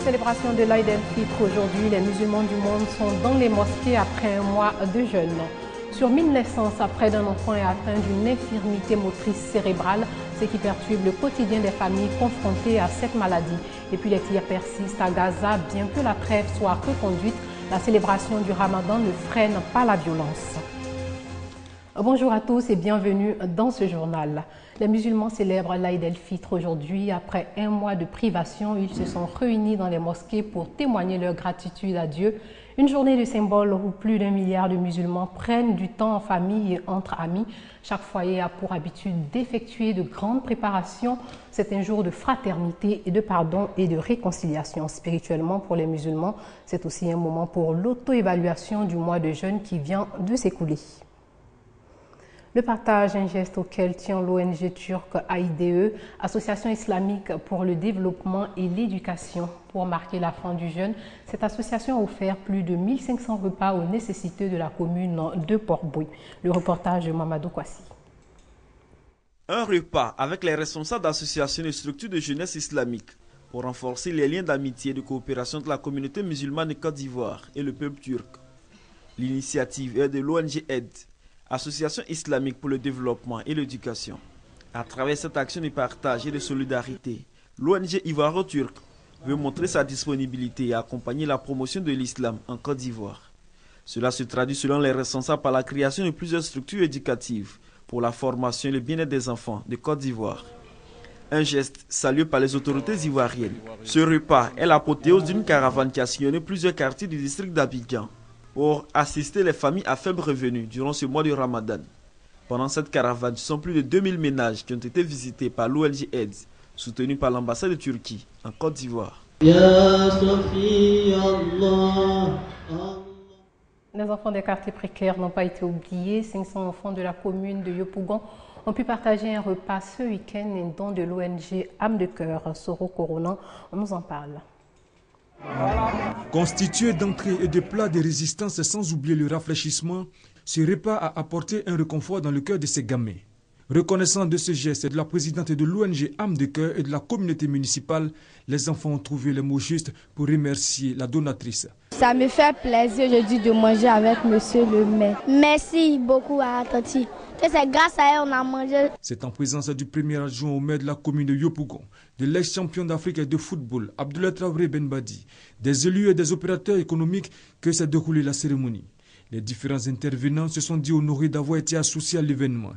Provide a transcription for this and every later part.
célébration de l'Aïd el-Fitr aujourd'hui, les musulmans du monde sont dans les mosquées après un mois de jeûne. Sur 1000 naissances, près d'un enfant est atteint d'une infirmité motrice cérébrale, ce qui perturbe le quotidien des familles confrontées à cette maladie. Et puis les tirs persistent à Gaza, bien que la trêve soit reconduite, la célébration du Ramadan ne freine pas la violence. Bonjour à tous et bienvenue dans ce journal. Les musulmans célèbrent l'Aïd el-Fitr aujourd'hui. Après un mois de privation, ils se sont réunis dans les mosquées pour témoigner leur gratitude à Dieu. Une journée de symbole où plus d'1 milliard de musulmans prennent du temps en famille et entre amis. Chaque foyer a pour habitude d'effectuer de grandes préparations. C'est un jour de fraternité et de pardon et de réconciliation. Spirituellement, pour les musulmans, c'est aussi un moment pour l'auto-évaluation du mois de jeûne qui vient de s'écouler. Le partage, un geste auquel tient l'ONG turque AIDE, Association islamique pour le développement et l'éducation. Pour marquer la fin du jeûne, cette association a offert plus de 1500 repas aux nécessiteux de la commune de Port-Bouilly. Le reportage de Mamadou Kwasi. Un repas avec les responsables d'associations et structures de jeunesse islamique pour renforcer les liens d'amitié et de coopération de la communauté musulmane de Côte d'Ivoire et le peuple turc. L'initiative est de l'ONG Aide, Association islamique pour le développement et l'éducation. À travers cette action de partage et de solidarité, l'ONG ivoiro-turque veut montrer sa disponibilité et accompagner la promotion de l'islam en Côte d'Ivoire. Cela se traduit selon les responsables par la création de plusieurs structures éducatives pour la formation et le bien-être des enfants de Côte d'Ivoire. Un geste salué par les autorités ivoiriennes. Ce repas est l'apothéose d'une caravane qui a sillonné plusieurs quartiers du district d'Abidjan pour assister les familles à faible revenu durant ce mois de Ramadan. Pendant cette caravane, ce sont plus de 2000 ménages qui ont été visités par l'ONG Aide, soutenue par l'ambassade de Turquie en Côte d'Ivoire. Les enfants des quartiers précaires n'ont pas été oubliés. 500 enfants de la commune de Yopougon ont pu partager un repas ce week-end, un don de l'ONG Âme de Cœur. Soro Corona, on nous en parle. Constitué d'entrées et de plats de résistance sans oublier le rafraîchissement, ce repas a apporté un réconfort dans le cœur de ces gamins. Reconnaissant de ce geste de la présidente de l'ONG Âme de Cœur et de la communauté municipale, les enfants ont trouvé les mots justes pour remercier la donatrice. Ça me fait plaisir aujourd'hui de manger avec monsieur le maire. Merci beaucoup à Tati. C'est grâce à elle qu'on a mangé. C'est en présence du premier adjoint au maire de la commune de Yopougon, de l'ex-champion d'Afrique de football, Abdoulaye Traoré Benbadi, des élus et des opérateurs économiques que s'est déroulée la cérémonie. Les différents intervenants se sont dit honorés d'avoir été associés à l'événement.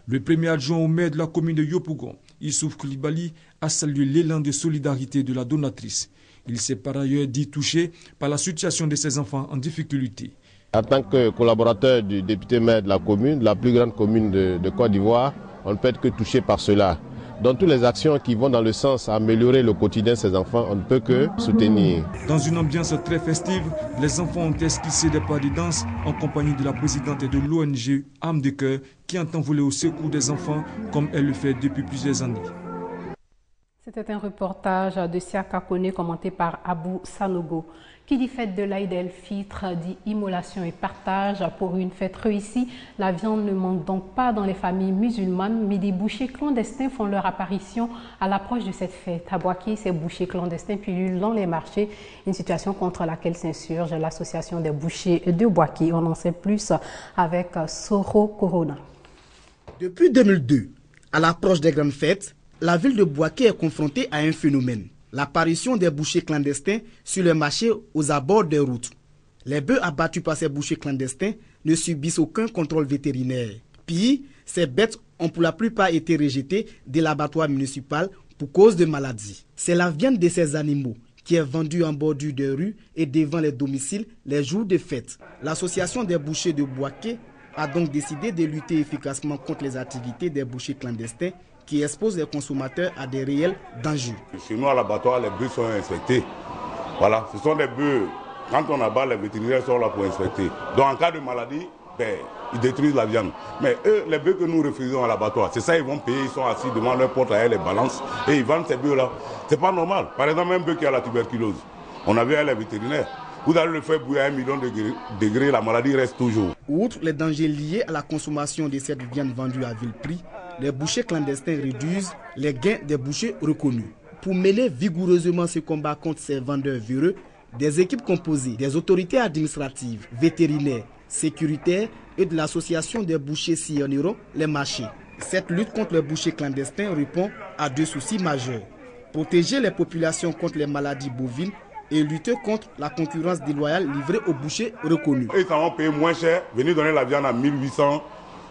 Le premier adjoint au maire de la commune de Yopougon, Issouf Koulibaly, a salué l'élan de solidarité de la donatrice. Il s'est par ailleurs dit touché par la situation de ses enfants en difficulté. En tant que collaborateur du député maire de la commune, la plus grande commune de Côte d'Ivoire, on ne peut être que touché par cela. Dans toutes les actions qui vont dans le sens d'améliorer le quotidien de ces enfants, on ne peut que soutenir. Dans une ambiance très festive, les enfants ont esquissé des pas de danse en compagnie de la présidente de l'ONG Âme de Cœur qui entend voler au secours des enfants comme elle le fait depuis plusieurs années. C'était un reportage de Siaka Kone commenté par Abou Sanogo. Qui dit fête de l'Aïd el-Fitr dit immolation et partage. Pour une fête réussie, la viande ne manque donc pas dans les familles musulmanes, mais des bouchers clandestins font leur apparition à l'approche de cette fête. À Boaké, ces bouchers clandestins pullulent dans les marchés, une situation contre laquelle s'insurge l'association des bouchers de Boaké. On en sait plus avec Soro Corona. Depuis 2002, à l'approche des grandes fêtes, la ville de Boaké est confrontée à un phénomène. L'apparition des bouchers clandestins sur le marché aux abords des routes. Les bœufs abattus par ces bouchers clandestins ne subissent aucun contrôle vétérinaire. Puis, ces bêtes ont pour la plupart été rejetées des laboratoires municipaux pour cause de maladies. C'est la viande de ces animaux qui est vendue en bordure de rue et devant les domiciles les jours de fête. L'association des bouchers de Boaké a donc décidé de lutter efficacement contre les activités des bouchers clandestins qui exposent les consommateurs à des réels dangers. Chez nous, à l'abattoir, les bœufs sont inspectés. Voilà, ce sont des bœufs. Quand on abat, les vétérinaires sont là pour inspecter. Donc, en cas de maladie, ils détruisent la viande. Mais eux, les bœufs que nous refusons à l'abattoir, c'est ça, ils vont payer, ils sont assis devant leur porte à les balances et ils vendent ces bœufs-là. C'est pas normal. Par exemple, un bœuf qui a la tuberculose, on a vu à les vétérinaires. Vous allez le faire bouillir à 1 million de degrés, la maladie reste toujours. Outre les dangers liés à la consommation de cette viande vendue à vil prix, les bouchers clandestins réduisent les gains des bouchers reconnus. Pour mener vigoureusement ce combat contre ces vendeurs véreux, des équipes composées des autorités administratives, vétérinaires, sécuritaires et de l'association des bouchers sillonneront les marchés. Cette lutte contre le boucher clandestin répond à 2 soucis majeurs. Protéger les populations contre les maladies bovines et lutter contre la concurrence déloyale livrée aux bouchers reconnus. Ils vont payer moins cher, venir donner la viande à 1800,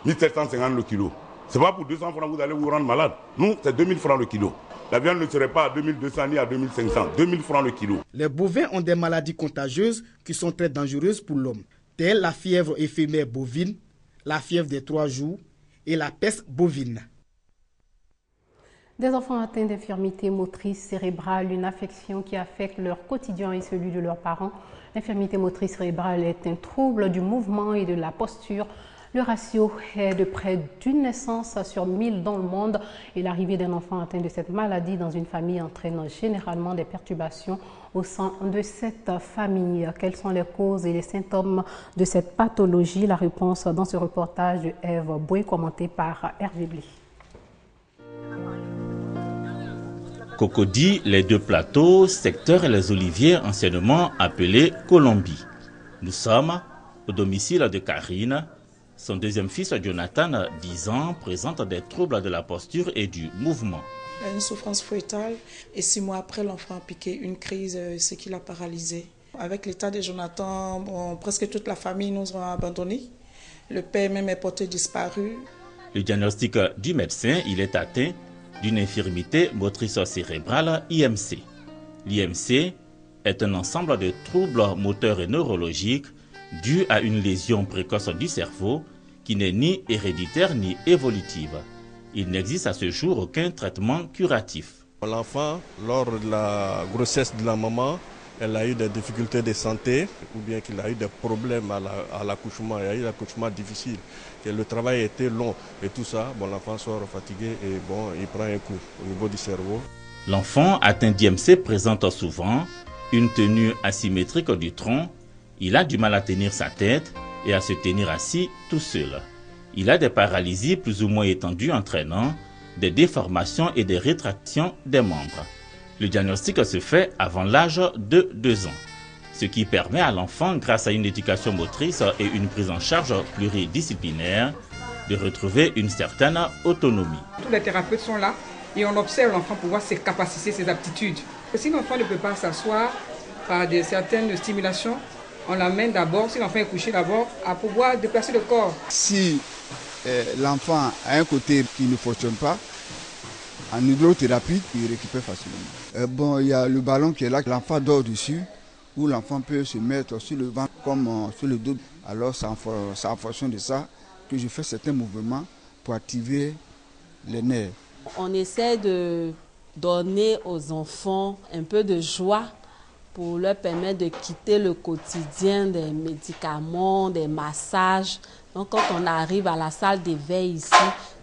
1750 le kilo. Ce n'est pas pour 200 francs que vous allez vous rendre malade. Nous, c'est 2000 francs le kilo. La viande ne serait pas à 2200 ni à 2500, 2000 francs le kilo. Les bovins ont des maladies contagieuses qui sont très dangereuses pour l'homme, telles la fièvre éphémère bovine, la fièvre des 3 jours et la peste bovine. Des enfants atteints d'infirmité motrice cérébrale, une affection qui affecte leur quotidien et celui de leurs parents. L'infirmité motrice cérébrale est un trouble du mouvement et de la posture. Le ratio est de près d'une naissance sur 1000 dans le monde et l'arrivée d'un enfant atteint de cette maladie dans une famille entraîne généralement des perturbations au sein de cette famille. Quelles sont les causes et les symptômes de cette pathologie? La réponse dans ce reportage de Ève Boué commenté par Hervé Bly. Cocody, les 2 plateaux, secteur et les oliviers anciennement appelés Colombie. Nous sommes au domicile de Karine. Son deuxième fils, Jonathan, 10 ans, présente des troubles de la posture et du mouvement. Une souffrance fœtale et 6 mois après, l'enfant a piqué une crise, ce qui l'a paralysé. Avec l'état de Jonathan, presque toute la famille nous a abandonnés. Le père même est porté disparu. Le diagnostic du médecin, il est atteint d'une infirmité motrice cérébrale IMC. L'IMC est un ensemble de troubles moteurs et neurologiques dus à une lésion précoce du cerveau qui n'est ni héréditaire ni évolutive. Il n'existe à ce jour aucun traitement curatif. L'enfant, lors de la grossesse de la maman, elle a eu des difficultés de santé ou bien qu'il a eu des problèmes à l'accouchement. Il y a eu l'accouchement difficile, que le travail était long et tout ça. L'enfant sort fatigué et il prend un coup au niveau du cerveau. L'enfant atteint d'IMC présente souvent une tenue asymétrique du tronc. Il a du mal à tenir sa tête et à se tenir assis tout seul. Il a des paralysies plus ou moins étendues entraînant des déformations et des rétractions des membres. Le diagnostic se fait avant l'âge de 2 ans, ce qui permet à l'enfant, grâce à une éducation motrice et une prise en charge pluridisciplinaire, de retrouver une certaine autonomie. Tous les thérapeutes sont là et on observe l'enfant pour voir ses capacités, ses aptitudes. Et si l'enfant ne peut pas s'asseoir par certaines stimulations, on l'amène d'abord, si l'enfant est couché d'abord, à pouvoir déplacer le corps. Si l'enfant a un côté qui ne fonctionne pas, en hydrothérapie, il récupère facilement. Il y a le ballon qui est là, l'enfant dort dessus, où l'enfant peut se mettre sur le ventre comme sur le dos. Alors c'est en fonction de ça que je fais certains mouvements pour activer les nerfs. On essaie de donner aux enfants un peu de joie pour leur permettre de quitter le quotidien des médicaments, des massages. Donc quand on arrive à la salle d'éveil ici,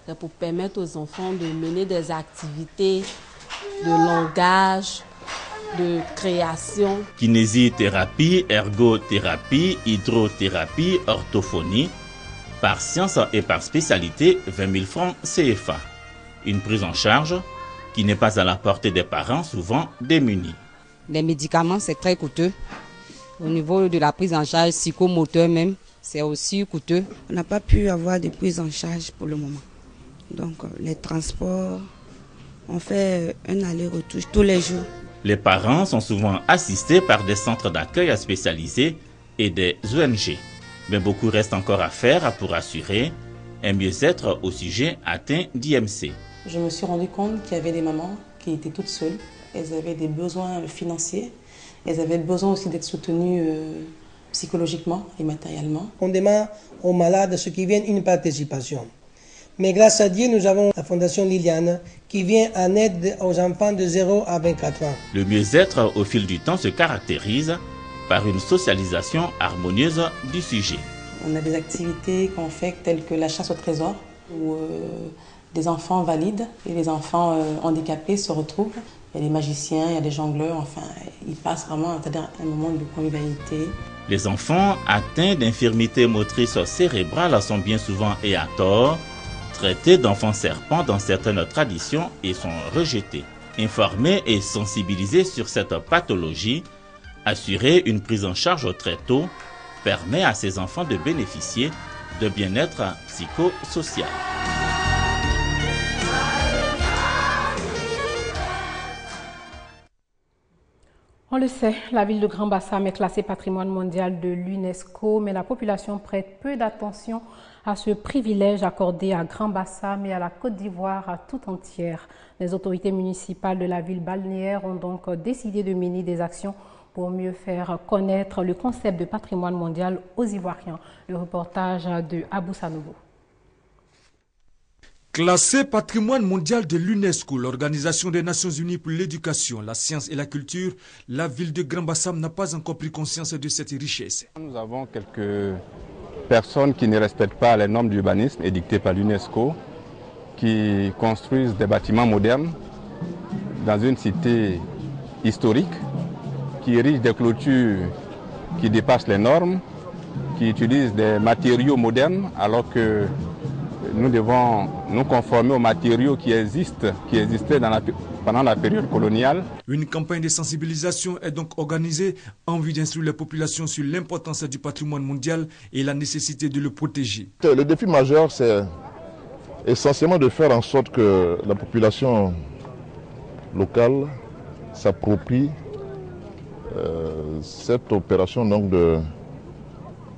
c'est pour permettre aux enfants de mener des activités de langage, de création. Kinésithérapie, ergothérapie, hydrothérapie, orthophonie. Par science et par spécialité, 20 000 francs CFA. Une prise en charge qui n'est pas à la portée des parents, souvent démunis. Les médicaments, c'est très coûteux. Au niveau de la prise en charge psychomoteur même, c'est aussi coûteux. On n'a pas pu avoir de prise en charge pour le moment. Donc les transports, on fait un aller-retour tous les jours. Les parents sont souvent assistés par des centres d'accueil spécialisés et des ONG. Mais beaucoup reste encore à faire pour assurer un mieux-être au sujet atteint d'IMC. Je me suis rendu compte qu'il y avait des mamans qui étaient toutes seules. Elles avaient des besoins financiers. Elles avaient besoin aussi d'être soutenues psychologiquement et matériellement. On demande aux malades ceux qui viennent une participation. Mais grâce à Dieu, nous avons la Fondation Liliane qui vient en aide aux enfants de 0 à 24 ans. Le mieux-être au fil du temps se caractérise par une socialisation harmonieuse du sujet. On a des activités qu'on fait telles que la chasse au trésor, où des enfants valides et les enfants handicapés se retrouvent. Il y a des magiciens, il y a des jongleurs, enfin, ils passent vraiment un moment de convivialité. Les enfants atteints d'infirmité motrice cérébrale sont bien souvent et à tort traités d'enfants serpents dans certaines traditions et sont rejetés. Informer et sensibiliser sur cette pathologie, assurer une prise en charge très tôt, permet à ces enfants de bénéficier de bien-être psychosocial. On le sait, la ville de Grand Bassam est classée patrimoine mondial de l'UNESCO, mais la population prête peu d'attention à ce privilège accordé à Grand Bassam et à la Côte d'Ivoire tout entière. Les autorités municipales de la ville balnéaire ont donc décidé de mener des actions pour mieux faire connaître le concept de patrimoine mondial aux Ivoiriens. Le reportage de Abou Sanogo. Classé patrimoine mondial de l'UNESCO, l'Organisation des Nations Unies pour l'éducation, la science et la culture, la ville de Grand Bassam n'a pas encore pris conscience de cette richesse. Nous avons quelques personnes qui ne respectent pas les normes d'urbanisme édictées par l'UNESCO, qui construisent des bâtiments modernes dans une cité historique, qui érigent des clôtures qui dépassent les normes, qui utilisent des matériaux modernes alors que nous devons nous conformer aux matériaux qui existaient pendant la période coloniale. Une campagne de sensibilisation est donc organisée en vue d'instruire les populations sur l'importance du patrimoine mondial et la nécessité de le protéger. Le défi majeur, c'est essentiellement de faire en sorte que la population locale s'approprie cette opération donc de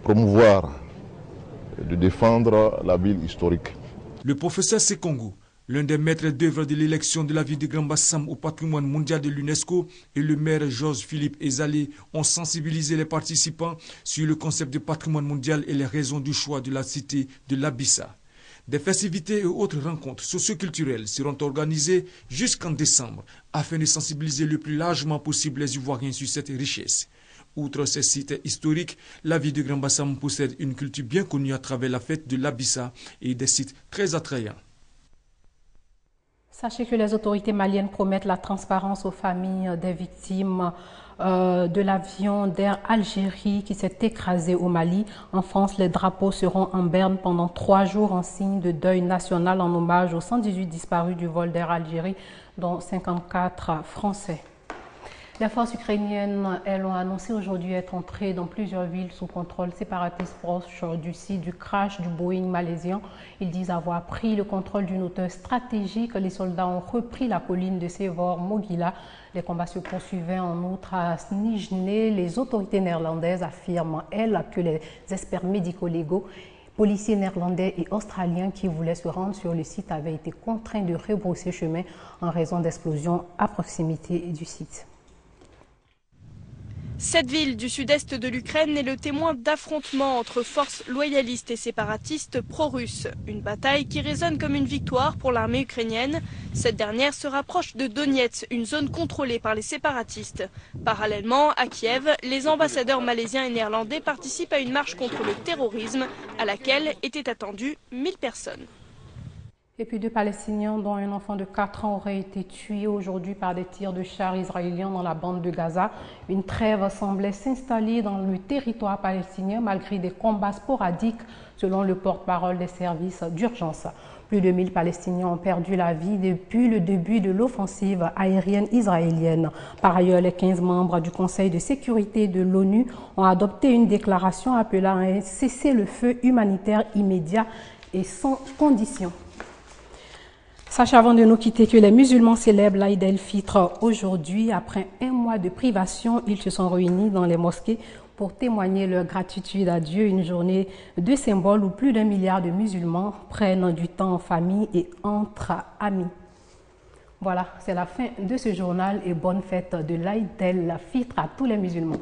promouvoir, de défendre la ville historique. Le professeur Sekongo, l'un des maîtres d'œuvre de l'élection de la ville de Grand Bassam au patrimoine mondial de l'UNESCO, et le maire Georges-Philippe Ezalé ont sensibilisé les participants sur le concept de patrimoine mondial et les raisons du choix de la cité de l'Abissa. Des festivités et autres rencontres socioculturelles seront organisées jusqu'en décembre afin de sensibiliser le plus largement possible les Ivoiriens sur cette richesse. Outre ces sites historiques, la ville de Grand Bassam possède une culture bien connue à travers la fête de l'Abissa et des sites très attrayants. Sachez que les autorités maliennes promettent la transparence aux familles des victimes de l'avion d'Air Algérie qui s'est écrasé au Mali. En France, les drapeaux seront en berne pendant 3 jours en signe de deuil national en hommage aux 118 disparus du vol d'Air Algérie, dont 54 Français. Les forces ukrainiennes, elles ont annoncé aujourd'hui être entrées dans plusieurs villes sous contrôle séparatiste proche du site du crash du Boeing malaisien. Ils disent avoir pris le contrôle d'une hauteur stratégique. Les soldats ont repris la colline de Sevor Mogila. Les combats se poursuivaient en outre à Snijne. Les autorités néerlandaises affirment, elles, que les experts médico-légaux, policiers néerlandais et australiens qui voulaient se rendre sur le site avaient été contraints de rebrousser chemin en raison d'explosions à proximité du site. Cette ville du sud-est de l'Ukraine est le témoin d'affrontements entre forces loyalistes et séparatistes pro-russes. Une bataille qui résonne comme une victoire pour l'armée ukrainienne. Cette dernière se rapproche de Donetsk, une zone contrôlée par les séparatistes. Parallèlement, à Kiev, les ambassadeurs malaisiens et néerlandais participent à une marche contre le terrorisme à laquelle étaient attendues 1000 personnes. Et puis 2 Palestiniens, dont un enfant de 4 ans, auraient été tués aujourd'hui par des tirs de chars israéliens dans la bande de Gaza. Une trêve semblait s'installer dans le territoire palestinien malgré des combats sporadiques, selon le porte-parole des services d'urgence. Plus de 1000 Palestiniens ont perdu la vie depuis le début de l'offensive aérienne israélienne. Par ailleurs, les 15 membres du Conseil de sécurité de l'ONU ont adopté une déclaration appelant à un cessez-le-feu humanitaire immédiat et sans condition. Sachez avant de nous quitter que les musulmans célèbrent l'Aïd el-Fitr aujourd'hui. Après un mois de privation, ils se sont réunis dans les mosquées pour témoigner leur gratitude à Dieu. Une journée de symbole où plus d'1 milliard de musulmans prennent du temps en famille et entre amis. Voilà, c'est la fin de ce journal et bonne fête de l'Aïd el-Fitr à tous les musulmans.